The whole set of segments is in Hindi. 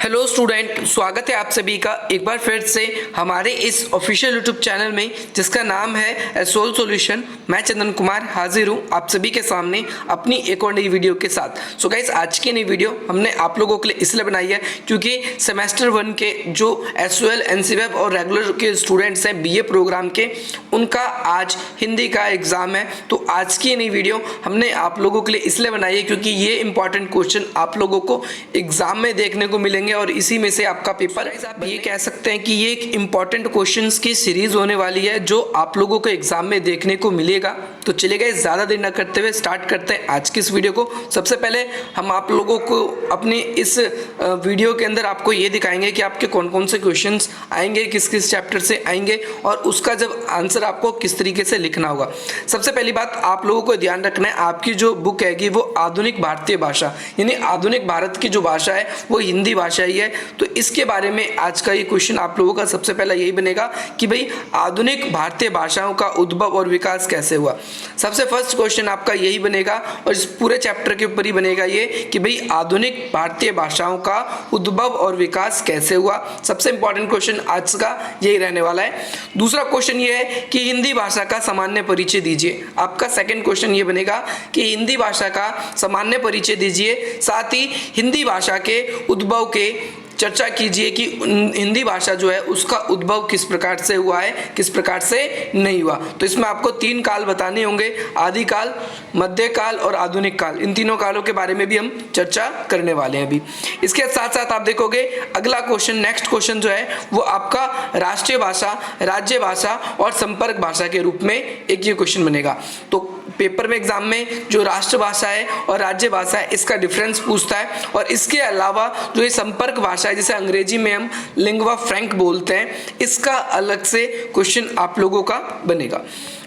हेलो स्टूडेंट, स्वागत है आप सभी का एक बार फिर से हमारे इस ऑफिशियल यूट्यूब चैनल में जिसका नाम है एसोल सॉल्यूशन। मैं चंदन कुमार हाजिर हूँ आप सभी के सामने अपनी एक और नई वीडियो के साथ। सो गाइस, आज की नई वीडियो हमने आप लोगों के लिए इसलिए बनाई है क्योंकि सेमेस्टर 1 के जो एसओएल एनसीवेब और रेगुलर के स्टूडेंट्स हैं बीए प्रोग्राम के, उनका आज हिंदी का एग्जाम है। तो आज की नई वीडियो हमने आप लोगों के लिए इसलिए बनाई है क्योंकि ये इंपॉर्टेंट क्वेश्चन आप लोगों को एग्जाम में देखने को मिलेंगे और इसी में से आपका पेपर। आप ये कह सकते हैं कि ये एक इंपॉर्टेंट क्वेश्चंस की सीरीज होने वाली है जो आप लोगों को एग्जाम में देखने को मिलेगा। तो चलिए ज़्यादा देर न करते हुए स्टार्ट करते हैं आज की इस वीडियो को। सबसे पहले हम आप लोगों को अपनी इस वीडियो के अंदर आपको ये दिखाएंगे कि आपके कौन कौन से क्वेश्चंस आएंगे, किस किस चैप्टर से आएंगे और उसका जब आंसर आपको किस तरीके से लिखना होगा। सबसे पहली बात आप लोगों को ध्यान रखना है, आपकी जो बुक हैगी वो आधुनिक भारतीय भाषा यानी आधुनिक भारत की जो भाषा है वो हिंदी भाषा ही है। तो इसके बारे में आज का ये क्वेश्चन आप लोगों का सबसे पहला यही बनेगा कि भाई आधुनिक भारतीय भाषाओं का उद्भव और विकास कैसे हुआ। सबसे फर्स्ट क्वेश्चन आपका यही बनेगा और इस पूरे चैप्टर के ऊपर ही बनेगा ये कि भाई आधुनिक भारतीय भाषाओं का उद्भव और विकास कैसे हुआ। सबसे इंपॉर्टेंट क्वेश्चन आज का यही रहने वाला है। दूसरा क्वेश्चन ये है कि हिंदी भाषा का सामान्य परिचय दीजिए। आपका सेकंड क्वेश्चन ये बनेगा कि हिंदी भाषा का सामान्य परिचय दीजिए, साथ ही हिंदी भाषा के उद्भव के चर्चा कीजिए कि हिंदी भाषा जो है उसका उद्भव किस प्रकार से हुआ है, किस प्रकार से नहीं हुआ। तो इसमें आपको 3 काल बताने होंगे, आदिकाल, मध्यकाल और आधुनिक काल। इन तीनों कालों के बारे में भी हम चर्चा करने वाले हैं अभी। इसके साथ साथ आप देखोगे अगला क्वेश्चन, नेक्स्ट क्वेश्चन जो है वो आपका राष्ट्रीय भाषा, राज्य भाषा और संपर्क भाषा के रूप में एक ये क्वेश्चन बनेगा। तो पेपर में एग्जाम में जो राष्ट्रभाषा है और राज्य भाषा है इसका डिफरेंस पूछता है, और इसके अलावा जो ये संपर्क भाषा है जिसे अंग्रेजी में हम लिंग्वा फ्रैंक बोलते हैं, इसका अलग से क्वेश्चन आप लोगों का बनेगा।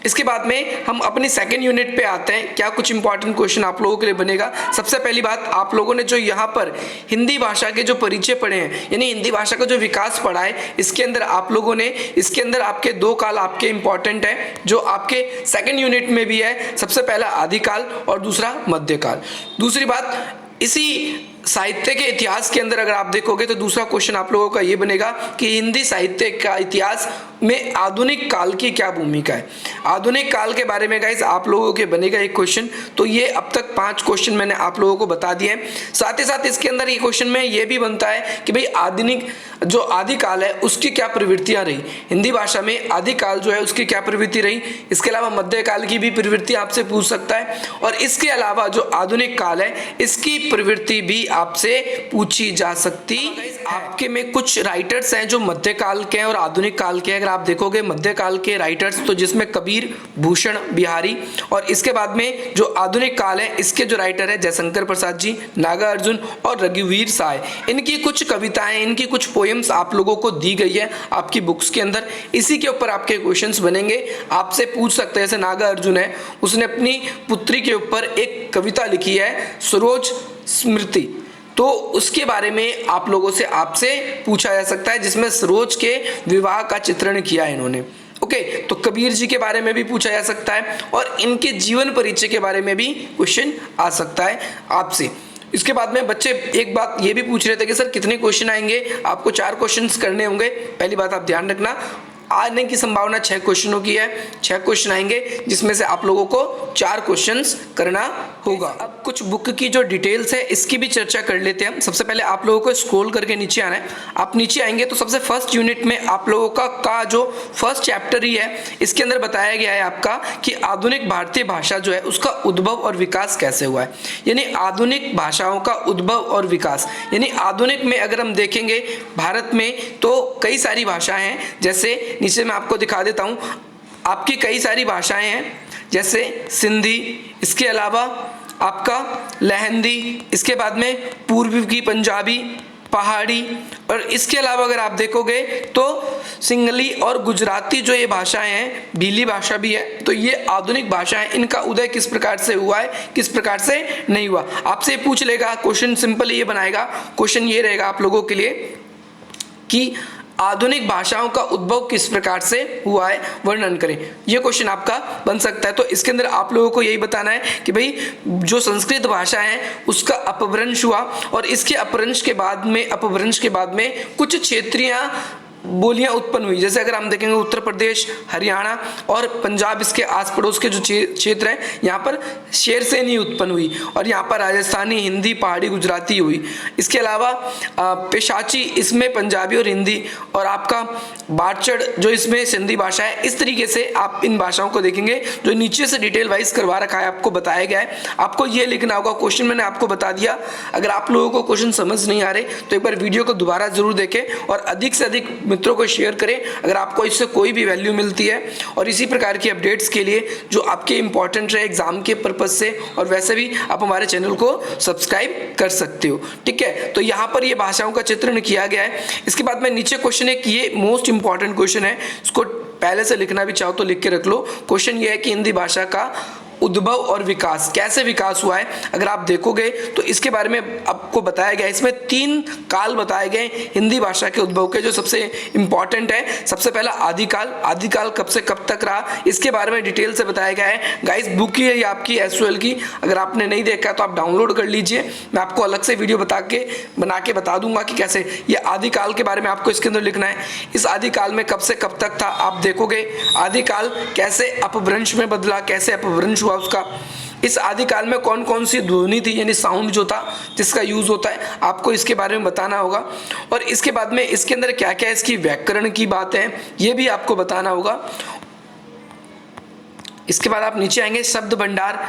इसके बाद में हम अपनी सेकंड यूनिट पे आते हैं, क्या कुछ इंपॉर्टेंट क्वेश्चन आप लोगों के लिए बनेगा। सबसे पहली बात, आप लोगों ने जो यहाँ पर हिंदी भाषा के जो परिचय पढ़े हैं यानी हिंदी भाषा का जो विकास पढ़ा है, इसके अंदर आप लोगों ने इसके अंदर आपके 2 काल आपके इंपॉर्टेंट है जो आपके सेकंड यूनिट में भी है। सबसे पहला आदिकाल और दूसरा मध्यकाल। दूसरी बात, इसी साहित्य के इतिहास के अंदर अगर आप देखोगे तो दूसरा क्वेश्चन आप लोगों का ये बनेगा कि हिंदी साहित्य का इतिहास में आधुनिक काल की क्या भूमिका है। आधुनिक काल के बारे में गाइस आप लोगों के बनेगा एक क्वेश्चन। तो ये अब तक 5 क्वेश्चन मैंने आप लोगों को बता दिए हैं। साथ ही साथ इसके अंदर ये क्वेश्चन में ये भी बनता है कि भाई आधुनिक जो आदिकाल है उसकी क्या प्रवृत्तियां रही, हिंदी भाषा में आदिकाल जो है उसकी क्या प्रवृत्ति रही। इसके अलावा मध्यकाल की भी प्रवृत्ति आपसे पूछ सकता है, और इसके अलावा जो आधुनिक काल है इसकी प्रवृत्ति भी आपसे पूछी जा सकती। आपके में कुछ राइटर्स हैं जो मध्यकाल के हैं और आधुनिक काल के हैं। अगर आप देखोगे मध्यकाल के राइटर्स तो जिसमें कबीर भूषण बिहारी, और इसके बाद में जो आधुनिक काल है इसके जो राइटर है जयशंकर प्रसाद जी, नागार्जुन और रघुवीर साय। इनकी कुछ कविताएं, इनकी कुछ पोएम्स आप लोगों को दी गई है आपकी बुक्स के अंदर। इसी के ऊपर आपके क्वेश्चंस बनेंगे, आपसे पूछ सकते हैं। जैसे नागार्जुन है, उसने अपनी पुत्री के ऊपर एक कविता लिखी है सरोज स्मृति, तो उसके बारे में आप लोगों से आपसे पूछा जा सकता है जिसमें सरोज के विवाह का चित्रण किया है इन्होंने। ओके, तो कबीर जी के बारे में भी पूछा जा सकता है और इनके जीवन परिचय के बारे में भी क्वेश्चन आ सकता है आपसे। इसके बाद में बच्चे एक बात ये भी पूछ रहे थे कि सर कितने क्वेश्चन आएंगे, आपको 4 क्वेश्चंस करने होंगे। पहली बात आप ध्यान रखना, आने की संभावना 6 क्वेश्चनों की है। 6 क्वेश्चन आएंगे जिसमें से आप लोगों को 4 क्वेश्चंस करना होगा। अब कुछ बुक की जो डिटेल्स है इसकी भी चर्चा कर लेते हैं हम। सबसे पहले आप लोगों को स्क्रॉल करके नीचे आना है। आप नीचे आएंगे तो सबसे फर्स्ट यूनिट में आप लोगों का जो फर्स्ट चैप्टर ही है इसके अंदर बताया गया है आपका कि आधुनिक भारतीय भाषा जो है उसका उद्भव और विकास कैसे हुआ है। यानी आधुनिक भाषाओं का उद्भव और विकास, यानी आधुनिक में अगर हम देखेंगे भारत में तो कई सारी भाषाएं हैं। जैसे नीचे मैं आपको दिखा देता हूं, आपकी कई सारी भाषाएं हैं जैसे सिंधी, इसके अलावा आपका लहंदी, इसके बाद में पूर्वी की पंजाबी, पहाड़ी, और इसके अलावा अगर आप देखोगे तो सिंगली और गुजराती जो ये भाषाएं हैं, भीली भाषा भी है। तो ये आधुनिक भाषाएं, इनका उदय किस प्रकार से हुआ है, किस प्रकार से नहीं हुआ, आपसे पूछ लेगा। क्वेश्चन सिंपल ये बनाएगा, क्वेश्चन ये रहेगा आप लोगों के लिए कि आधुनिक भाषाओं का उद्भव किस प्रकार से हुआ है, वर्णन करें। ये क्वेश्चन आपका बन सकता है। तो इसके अंदर आप लोगों को यही बताना है कि भाई जो संस्कृत भाषा है उसका अपभ्रंश हुआ और इसके अपभ्रंश के बाद में कुछ क्षेत्रीय बोलियां उत्पन्न हुई। जैसे अगर हम देखेंगे उत्तर प्रदेश, हरियाणा और पंजाब, इसके आस पड़ोस के जो क्षेत्र हैं यहाँ पर शेरसेनी उत्पन्न हुई और यहाँ पर राजस्थानी, हिंदी, पहाड़ी, गुजराती हुई। इसके अलावा पेशाची, इसमें पंजाबी और हिंदी, और आपका बारचड़ जो इसमें सिंधी भाषा है। इस तरीके से आप इन भाषाओं को देखेंगे जो नीचे से डिटेल वाइज करवा रखा है, आपको बताया गया है। आपको ये लिखना होगा, क्वेश्चन मैंने आपको बता दिया। अगर आप लोगों को क्वेश्चन समझ नहीं आ रहे तो एक बार वीडियो को दोबारा जरूर देखें और अधिक से अधिक मित्रों को शेयर करें अगर आपको इससे कोई भी वैल्यू मिलती है। और इसी प्रकार की अपडेट्स के लिए जो आपके इंपॉर्टेंट रहे एग्जाम के पर्पज से, और वैसे भी आप हमारे चैनल को सब्सक्राइब कर सकते हो, ठीक है। तो यहाँ पर ये भाषाओं का चित्रण किया गया है। इसके बाद में नीचे क्वेश्चन एक ये मोस्ट इंपॉर्टेंट क्वेश्चन है, इसको पहले से लिखना भी चाहो तो लिख के रख लो। क्वेश्चन ये है कि हिंदी भाषा का उद्भव और विकास, कैसे विकास हुआ है। अगर आप देखोगे तो इसके बारे में आपको बताया गया है। इसमें 3 काल बताए गए हिंदी भाषा के उद्भव के, जो सबसे इंपॉर्टेंट है। सबसे पहला आदिकाल, आदिकाल कब से कब तक रहा, इसके बारे में डिटेल से बताया गया है। गाइस बुक ही है ये आपकी एसओएल की, अगर आपने नहीं देखा तो आप डाउनलोड कर लीजिए। मैं आपको अलग से वीडियो बना के बता दूंगा कि कैसे। ये आदिकाल के बारे में आपको इसके अंदर लिखना है। इस आदिकाल में कब से कब तक था, आप देखोगे आदिकाल कैसे अपभ्रंश में बदला, कैसे अपभ्रंश हुआ उसका। इस आदिकाल में कौन कौन सी ध्वनि थी, यानी साउंड जो था जिसका यूज होता है, आपको इसके बारे में बताना होगा। और इसके बाद में इसके अंदर क्या क्या इसकी व्याकरण की बात है ये भी आपको बताना होगा। इसके बाद आप नीचे आएंगे शब्द भंडार,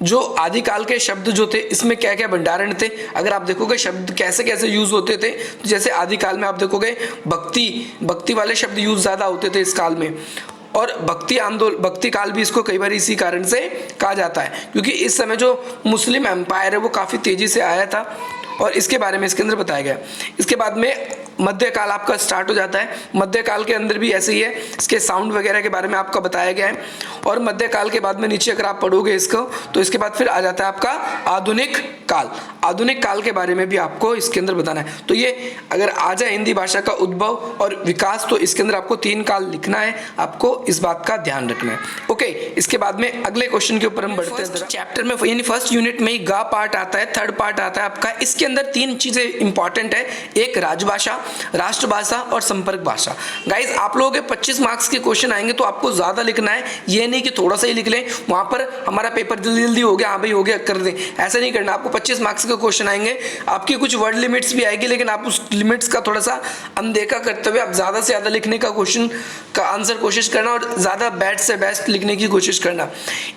जो आदिकाल के शब्द जो थे इसमें क्या क्या भंडारण थे। अगर आप देखोगे शब्द कैसे कैसे यूज होते थे, तो जैसे आदिकाल में आप देखोगे भक्ति वाले शब्द यूज ज्यादा होते थे इस काल में। और भक्ति काल भी इसको कई बार इसी कारण से कहा जाता है, क्योंकि इस समय जो मुस्लिम एम्पायर है वो काफ़ी तेज़ी से आया था और इसके बारे में इसके अंदर बताया गया। इसके बाद में मध्यकाल आपका स्टार्ट हो जाता है। मध्यकाल के अंदर भी ऐसे ही है, इसके साउंड वगैरह के बारे में आपका बताया गया है। और मध्यकाल के बाद में नीचे अगर आप पढ़ोगे इसको, तो इसके बाद फिर आ जाता है आपका आधुनिक काल। आधुनिक काल के बारे में भी आपको इसके अंदर बताना है। तो ये अगर आ जाए हिंदी भाषा का उद्भव और विकास, तो इसके अंदर आपको 3 काल लिखना है, आपको इस बात का ध्यान रखना है। ओके, इसके बाद में अगले क्वेश्चन के ऊपर हम बढ़ते हैं। चैप्टर में यानी फर्स्ट यूनिट में ही गा पार्ट आता है, थर्ड पार्ट आता है आपका। इसके अंदर 3 चीजें इंपॉर्टेंट है, एक राजभाषा, राष्ट्रभाषा और संपर्क भाषा। गाइज आप लोगों के 25 मार्क्स के क्वेश्चन आएंगे तो आपको ज्यादा लिखना है, ये नहीं कि थोड़ा सा ही लिख लें, वहां पर हमारा पेपर जल्दी जल्दी हो गया, हाँ भाई हो गया कर दें, ऐसा नहीं करना। आपको 25 मार्क्स के क्वेश्चन आएंगे, आपकी कुछ वर्ड लिमिट्स भी आएगी, लेकिन आप उस लिमिट्स का थोड़ा सा अनदेखा करते हुए आप ज्यादा से ज्यादा लिखने का क्वेश्चन का आंसर कोशिश करना और ज्यादा बेस्ट से बेस्ट लिखने की कोशिश करना।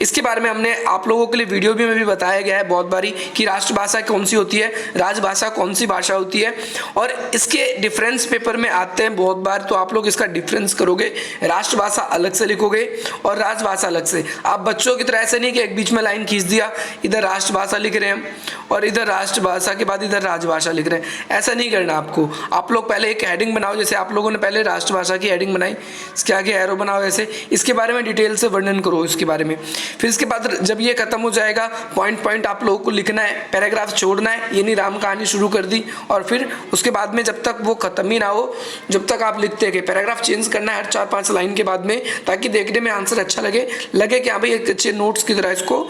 इसके बारे में हमने आप लोगों के लिए वीडियो में भी बताया गया है बहुत बारी कि राष्ट्रभाषा कौन सी होती है, राजभाषा कौन सी भाषा होती है, और इसके डिफरेंस पेपर में आते हैं बहुत बार, तो आप लोग इसका डिफरेंस करोगे। राष्ट्रभाषा अलग से लिखोगे और राजभाषा अलग से। आप बच्चों की तरह ऐसे नहीं कि एक बीच में लाइन खींच दिया, इधर राष्ट्रभाषा लिख रहे हैं और इधर राष्ट्रभाषा के बाद इधर राजभाषा लिख रहे हैं, ऐसा नहीं करना आपको। आप लोग पहले एक हेडिंग बनाओ, जैसे आप लोगों ने पहले राष्ट्रभाषा की हेडिंग बनाई, इसके आगे एरो बनाओ ऐसे, इसके बारे में डिटेल से वर्णन करो इसके बारे में। फिर इसके बाद जब ये खत्म हो जाएगा, पॉइंट पॉइंट आप लोगों को लिखना है, पैराग्राफ छोड़ना है, ये नहीं राम कहानी शुरू कर दी। और फिर उसके बाद में जब तक वो खत्म ही ना हो, जब तक आप लिखते गए, पैराग्राफ चेंज करना है हर 4-5 लाइन के बाद में, ताकि देखने में आंसर अच्छा लगे कि हाँ भाई एक अच्छे नोट्स की तरह इसको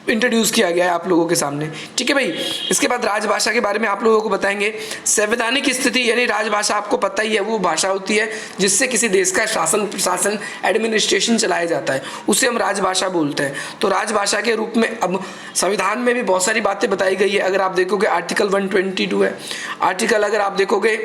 इंट्रोड्यूस किया गया है आप लोगों के सामने, ठीक है भाई। इसके बाद राजभाषा के बारे में आप लोगों को बताएंगे। संवैधानिक स्थिति, यानी राजभाषा आपको पता ही है, वो भाषा होती है जिससे किसी देश का शासन प्रशासन एडमिनिस्ट्रेशन चलाया जाता है, उसे हम राजभाषा बोलते हैं। तो राजभाषा के रूप में अब संविधान में भी बहुत सारी बातें बताई गई है। अगर आप देखोगे आर्टिकल 122 है, आर्टिकल अगर आप देखोगे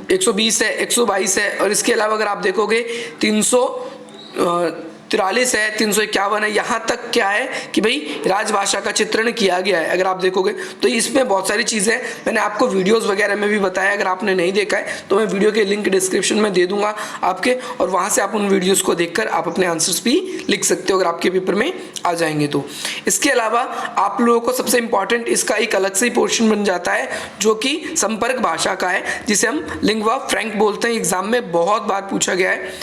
120 है, 122 है, और इसके अलावा अगर आप देखोगे 343 है, 351 है, यहाँ तक क्या है कि भाई राजभाषा का चित्रण किया गया है। अगर आप देखोगे तो इसमें बहुत सारी चीज़ें मैंने आपको वीडियोस वगैरह में भी बताया, अगर आपने नहीं देखा है तो मैं वीडियो के लिंक डिस्क्रिप्शन में दे दूंगा आपके, और वहाँ से आप उन वीडियोज़ को देखकर आप अपने आंसर्स भी लिख सकते हो अगर आपके पेपर में आ जाएंगे तो। इसके अलावा आप लोगों को सबसे इंपॉर्टेंट इसका एक अलग से ही पोर्शन बन जाता है जो कि संपर्क भाषा का है, जिसे हम लिंग्वा फ्रैंक बोलते हैं। एग्जाम में बहुत बार पूछा गया है,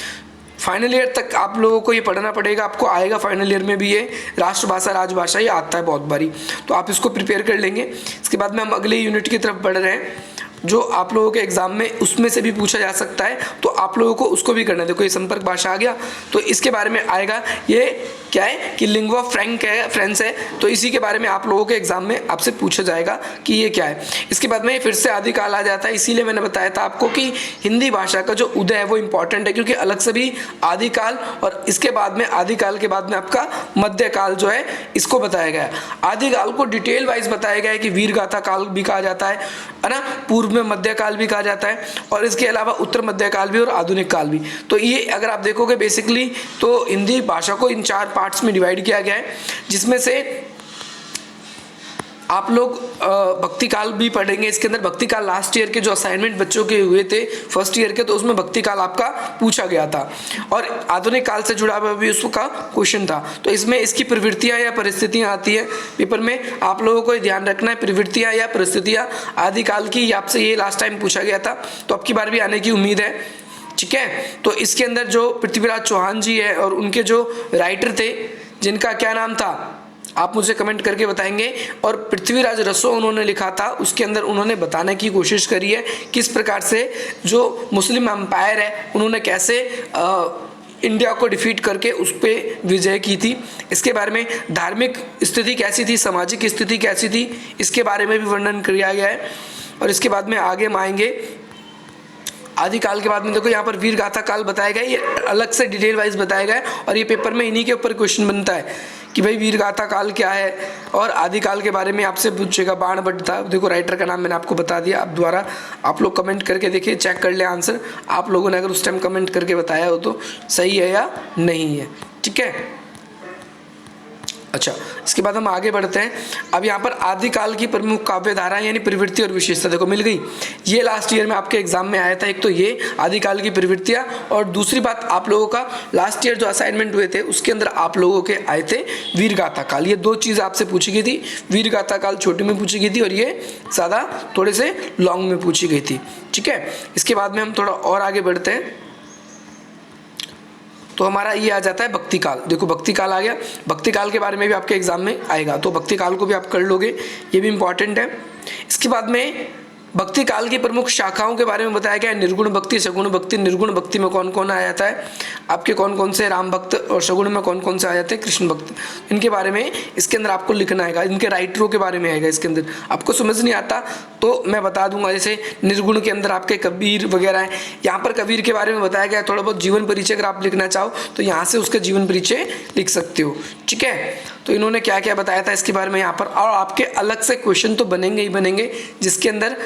फाइनल ईयर तक आप लोगों को ये पढ़ना पड़ेगा, आपको आएगा फाइनल ईयर में भी ये राष्ट्रभाषा राजभाषा ये आता है बहुत बारी, तो आप इसको प्रिपेयर कर लेंगे। इसके बाद में हम अगले यूनिट की तरफ बढ़ रहे हैं। जो आप लोगों के एग्जाम में उसमें से भी पूछा जा सकता है, तो आप लोगों को उसको भी करना है। देखो ये संपर्क भाषा आ गया, तो इसके बारे में आएगा। ये क्या है कि लिंग्वा फ्रेंच है, तो इसी के बारे में आप लोगों के एग्जाम में आपसे पूछा जाएगा कि ये क्या है। इसके बाद में फिर से आदिकाल आ जाता है, इसीलिए मैंने बताया था आपको कि हिंदी भाषा का जो उदय है वो इंपॉर्टेंट है, क्योंकि अलग से भी आदिकाल और इसके बाद में आदिकाल के बाद में आपका मध्यकाल जो है इसको बताया गया है। आदिकाल को डिटेल वाइज बताया गया है कि वीरगाथा काल भी कहा जाता है ना, पूर्व में मध्यकाल भी कहा जाता है, और इसके अलावा उत्तर मध्यकाल भी और आधुनिक काल भी। तो ये अगर आप देखोगे बेसिकली तो हिंदी भाषा को इन 4 पार्ट्स में डिवाइड किया गया है, जिसमें से आप लोग भक्ति काल भी पढ़ेंगे। इसके अंदर भक्ति काल लास्ट ईयर के जो असाइनमेंट बच्चों के हुए थे फर्स्ट ईयर के, तो उसमें भक्ति काल आपका पूछा गया था, और आधुनिक काल से जुड़ा हुआ भी उसका क्वेश्चन था। तो इसमें इसकी प्रवृत्तियां या परिस्थितियां आती है पेपर में, आप लोगों को ध्यान रखना है प्रवृत्तियां या परिस्थितियां आदिकाल की, आपसे ये लास्ट टाइम पूछा गया था, तो अब की बार भी आने की उम्मीद है। ठीक है, तो इसके अंदर जो पृथ्वीराज चौहान जी है और उनके जो राइटर थे जिनका क्या नाम था, आप मुझे कमेंट करके बताएंगे। और पृथ्वीराज रसो उन्होंने लिखा था, उसके अंदर उन्होंने बताने की कोशिश करी है किस प्रकार से जो मुस्लिम एम्पायर है उन्होंने कैसे इंडिया को डिफीट करके उस पर विजय की थी। इसके बारे में धार्मिक स्थिति कैसी थी, सामाजिक स्थिति कैसी थी, इसके बारे में भी वर्णन किया गया है। और इसके बाद में आगे हम आएंगे आदिकाल के बाद में। देखो यहाँ पर वीर गाथा काल बताया गया, ये अलग से डिटेल वाइज बताया गया है, और ये पेपर में इन्हीं के ऊपर क्वेश्चन बनता है कि भाई वीर गाथा काल क्या है, और आदिकाल के बारे में आपसे पूछेगा। बाण भट्ट था, देखो राइटर का नाम मैंने आपको बता दिया, आप द्वारा आप लोग कमेंट करके देखिए, चेक कर ले आंसर, आप लोगों ने अगर उस टाइम कमेंट करके बताया हो तो सही है या नहीं है। ठीक है, अच्छा इसके बाद हम आगे बढ़ते हैं। अब यहाँ पर आदिकाल की प्रमुख काव्य धारा यानी प्रवृत्ति और विशेषता देखो मिल गई। ये लास्ट ईयर में आपके एग्जाम में आया था, एक तो ये आदिकाल की प्रवृत्तियाँ, और दूसरी बात आप लोगों का लास्ट ईयर जो असाइनमेंट हुए थे उसके अंदर आप लोगों के आए थे वीरगाथा काल। ये 2 चीज़ आपसे पूछी गई थी, वीरगाथा काल छोटे में पूछी गई थी और ये ज़्यादा थोड़े से लॉन्ग में पूछी गई थी। ठीक है, इसके बाद में हम थोड़ा और आगे बढ़ते हैं, तो हमारा ये आ जाता है भक्ति काल। देखो भक्ति काल आ गया, भक्ति काल के बारे में भी आपके एग्जाम में आएगा, तो भक्ति काल को भी आप कर लोगे, ये भी इंपॉर्टेंट है। इसके बाद में भक्ति काल की प्रमुख शाखाओं के बारे में बताया गया है, निर्गुण भक्ति, सगुण भक्ति। निर्गुण भक्ति में कौन कौन आ जाता है आपके, कौन कौन से राम भक्त, और सगुण में कौन कौन से आ जाते हैं कृष्ण भक्त, इनके बारे में इसके अंदर आपको लिखना आएगा, इनके राइटरों के बारे में आएगा। इसके अंदर आपको समझ नहीं आता तो मैं बता दूंगा, जैसे निर्गुण के अंदर आपके कबीर वगैरह है, यहाँ पर कबीर के बारे में बताया गया। थोड़ा बहुत जीवन परिचय अगर आप लिखना चाहो तो यहाँ से उसका जीवन परिचय लिख सकते हो। ठीक है, तो इन्होंने क्या क्या बताया था इसके बारे में यहाँ पर, और आपके अलग से क्वेश्चन तो बनेंगे ही बनेंगे जिसके अंदर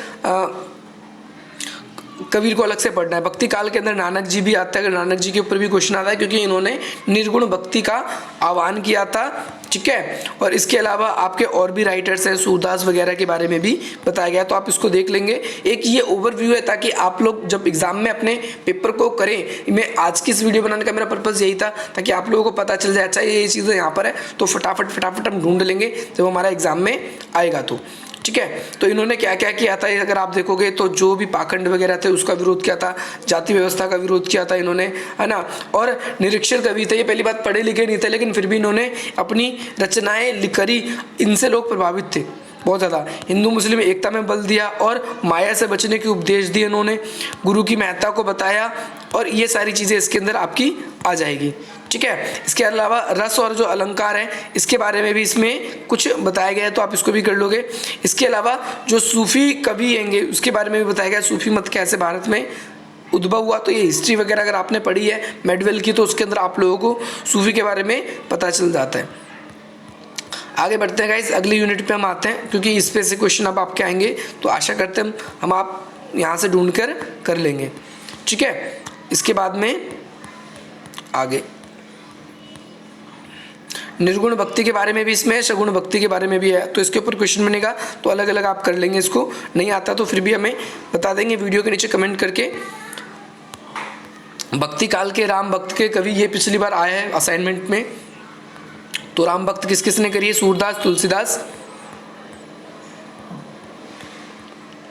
कबीर को अलग से पढ़ना है। भक्ति काल के अंदर नानक जी भी आता है, अगर नानक जी के ऊपर भी क्वेश्चन आता है क्योंकि इन्होंने निर्गुण भक्ति का आह्वान किया था। ठीक है, और इसके अलावा आपके और भी राइटर्स हैं, सूरदास वगैरह के बारे में भी बताया गया, तो आप इसको देख लेंगे। एक ये ओवरव्यू है ताकि आप लोग जब एग्जाम में अपने पेपर को करें, मैं आज की इस वीडियो बनाने का मेरा पर्पज़ यही था ताकि आप लोगों को पता चल जाए अच्छा ये चीज़ें यहाँ पर है, तो फटाफट हम ढूंढ लेंगे जब हमारा एग्जाम में आएगा तो। ठीक है, तो इन्होंने क्या क्या किया था अगर आप देखोगे तो जो भी पाखंड वगैरह थे उसका विरोध किया था, जाति व्यवस्था का विरोध किया था इन्होंने, है ना। और निरीक्षर कवि थे, ये पहली बात पढ़े लिखे नहीं थे लेकिन फिर भी इन्होंने अपनी रचनाएं लिख करी, इनसे लोग प्रभावित थे बहुत ज़्यादा। हिंदू मुस्लिम एकता में बल दिया और माया से बचने के उपदेश दिए इन्होंने, गुरु की महत्ता को बताया, और ये सारी चीज़ें इसके अंदर आपकी आ जाएगी। ठीक है, इसके अलावा रस और जो अलंकार है इसके बारे में भी इसमें कुछ बताया गया है, तो आप इसको भी कर लोगे। इसके अलावा जो सूफी कवि हैंगे उसके बारे में भी बताया गया, सूफी मत कैसे भारत में उद्भव हुआ, तो ये हिस्ट्री वगैरह अगर आपने पढ़ी है मेडवेल की तो उसके अंदर आप लोगों को सूफी के बारे में पता चल जाता है। आगे बढ़ते हैं गाइस, अगली यूनिट पे हम आते हैं क्योंकि इस पे से क्वेश्चन अब आपके आएंगे, तो आशा करते हैं हम आप यहाँ से ढूंढ कर लेंगे। ठीक है, इसके बाद में आगे निर्गुण भक्ति के बारे में भी इसमें है, सगुण भक्ति के बारे में भी है, तो इसके ऊपर क्वेश्चन बनेगा, तो अलग अलग आप कर लेंगे। इसको नहीं आता तो फिर भी हमें बता देंगे वीडियो के नीचे कमेंट करके। भक्ति काल के राम भक्त के कवि, ये पिछली बार आया है असाइनमेंट में, तो राम भक्त किस किसने करी है, सूरदास, तुलसीदास,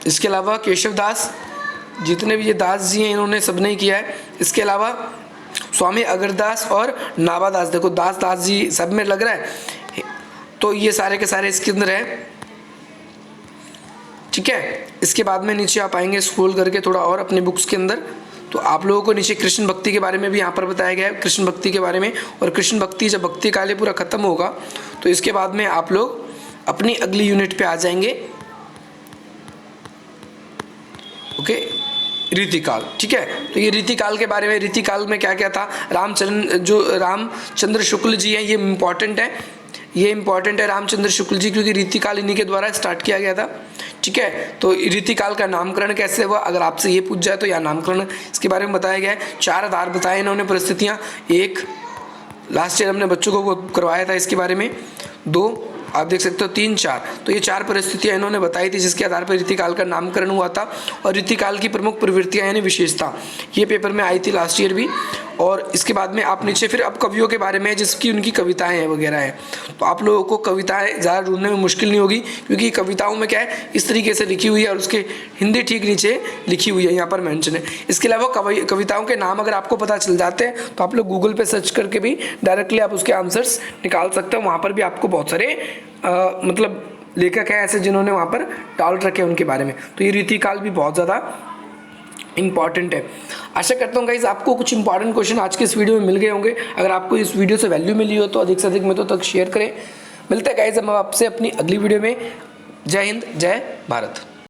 इसके अलावा केशव दास, जितने भी ये दास जी हैं इन्होंने सबने ही किया है। इसके अलावा स्वामी अगरदास और नाभादास, देखो दास जी सब में लग रहा है, तो ये सारे के सारे इसके अंदर है। ठीक है। ठीक है। इसके बाद में नीचे आप आएंगे स्क्रॉल करके थोड़ा और अपने बुक्स के अंदर, तो आप लोगों को नीचे कृष्ण भक्ति के बारे में भी यहाँ पर बताया गया है, कृष्ण भक्ति के बारे में। और कृष्ण भक्ति जब भक्ति काल ये पूरा खत्म होगा तो इसके बाद में आप लोग अपनी अगली यूनिट पे आ जाएंगे, ओके, रीतिकाल। ठीक है, तो ये रीतिकाल के बारे में, रीतिकाल में क्या क्या था, रामचंद्र शुक्ल जी हैं, ये इम्पॉर्टेंट है, ये इंपॉर्टेंट है रामचंद्र शुक्ल जी, क्योंकि रीतिकाल इन्हीं के द्वारा स्टार्ट किया गया था। ठीक है, तो रीतिकाल का नामकरण कैसे हुआ, अगर आपसे ये पूछ जाए तो यहाँ नामकरण इसके बारे में बताया गया है। 4 आधार बताए इन्होंने परिस्थितियाँ, एक लास्ट ईयर हमने बच्चों को वो करवाया था इसके बारे में, 2 आप देख सकते हो, 3, 4, तो ये 4 परिस्थितियाँ इन्होंने बताई थी जिसके आधार पर रीतिकाल का नामकरण हुआ था। और रीतिकाल की प्रमुख प्रवृत्तियाँ यानी विशेषता, ये पेपर में आई थी लास्ट ईयर भी। और इसके बाद में आप नीचे फिर अब कवियों के बारे में, जिसकी उनकी कविताएं हैं वगैरह हैं, तो आप लोगों को कविताएं ज़्यादा ढूंढने में मुश्किल नहीं होगी, क्योंकि कविताओं में क्या है, इस तरीके से लिखी हुई है और उसके हिंदी ठीक नीचे लिखी हुई है, यहाँ पर मेंशन है। इसके अलावा कविताओं के नाम अगर आपको पता चल जाते हैं तो आप लोग गूगल पे सर्च करके भी डायरेक्टली आप उसके आंसर्स निकाल सकते हो। वहाँ पर भी आपको बहुत सारे मतलब लेखक हैं ऐसे जिन्होंने वहाँ पर डाल रखे हैं उनके बारे में। तो ये रीतिकाल भी बहुत ज़्यादा इंपॉर्टेंट है। आशा करता हूँ गाइस आपको कुछ इंपॉर्टेंट क्वेश्चन आज के इस वीडियो में मिल गए होंगे। अगर आपको इस वीडियो से वैल्यू मिली हो तो अधिक से अधिक मित्रों तक शेयर करें। मिलते हैं गाइस हम आपसे अपनी अगली वीडियो में। जय हिंद, जय भारत।